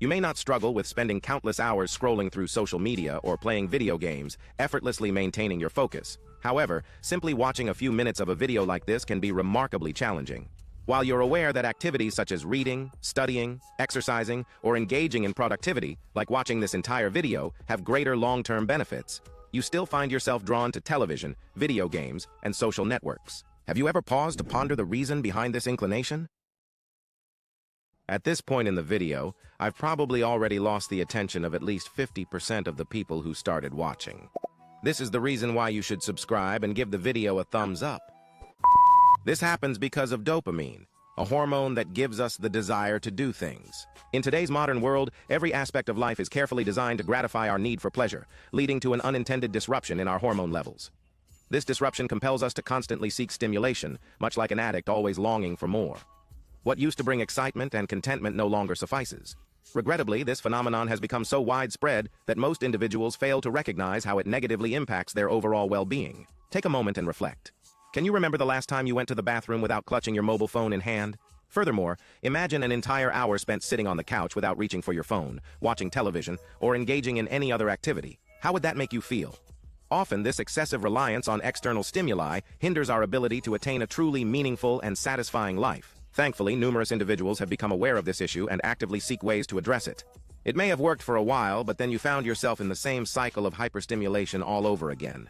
You may not struggle with spending countless hours scrolling through social media or playing video games, effortlessly maintaining your focus. However, simply watching a few minutes of a video like this can be remarkably challenging. While you're aware that activities such as reading, studying, exercising, or engaging in productivity, like watching this entire video, have greater long-term benefits, you still find yourself drawn to television, video games, and social networks. Have you ever paused to ponder the reason behind this inclination? At this point in the video, I've probably already lost the attention of at least 50% of the people who started watching. This is the reason why you should subscribe and give the video a thumbs up. This happens because of dopamine, a hormone that gives us the desire to do things. In today's modern world, every aspect of life is carefully designed to gratify our need for pleasure, leading to an unintended disruption in our hormone levels. This disruption compels us to constantly seek stimulation, much like an addict always longing for more. What used to bring excitement and contentment no longer suffices. Regrettably, this phenomenon has become so widespread that most individuals fail to recognize how it negatively impacts their overall well-being. Take a moment and reflect. Can you remember the last time you went to the bathroom without clutching your mobile phone in hand? Furthermore, imagine an entire hour spent sitting on the couch without reaching for your phone, watching television, or engaging in any other activity. How would that make you feel? Often, this excessive reliance on external stimuli hinders our ability to attain a truly meaningful and satisfying life. Thankfully, numerous individuals have become aware of this issue and actively seek ways to address it. It may have worked for a while, but then you found yourself in the same cycle of hyperstimulation all over again.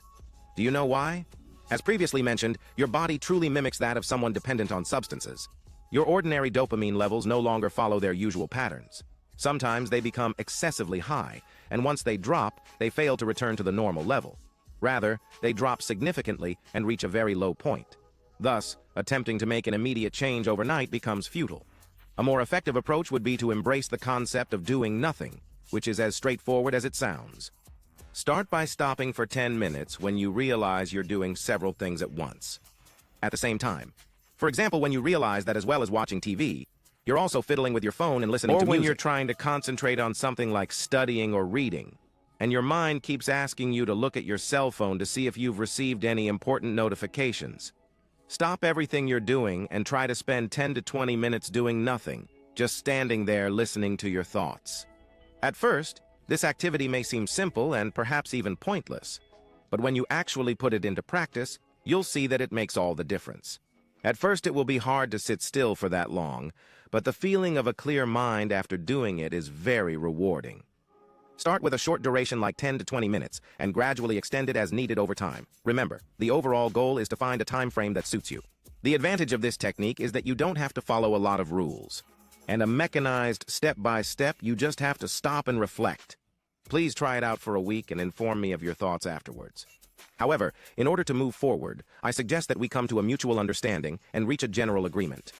Do you know why? As previously mentioned, your body truly mimics that of someone dependent on substances. Your ordinary dopamine levels no longer follow their usual patterns. Sometimes they become excessively high, and once they drop, they fail to return to the normal level. Rather, they drop significantly and reach a very low point. Thus, attempting to make an immediate change overnight becomes futile. A more effective approach would be to embrace the concept of doing nothing, which is as straightforward as it sounds. Start by stopping for 10 minutes when you realize you're doing several things at once, at the same time. For example, when you realize that as well as watching TV, you're also fiddling with your phone and listening to music. Or when you're trying to concentrate on something like studying or reading, and your mind keeps asking you to look at your cell phone to see if you've received any important notifications. Stop everything you're doing and try to spend 10 to 20 minutes doing nothing, just standing there listening to your thoughts. At first, this activity may seem simple and perhaps even pointless, but when you actually put it into practice, you'll see that it makes all the difference. At first, it will be hard to sit still for that long, but the feeling of a clear mind after doing it is very rewarding. Start with a short duration like 10 to 20 minutes and gradually extend it as needed over time. Remember, the overall goal is to find a time frame that suits you. The advantage of this technique is that you don't have to follow a lot of rules. And a mechanized step-by-step, you just have to stop and reflect. Please try it out for a week and inform me of your thoughts afterwards. However, in order to move forward, I suggest that we come to a mutual understanding and reach a general agreement.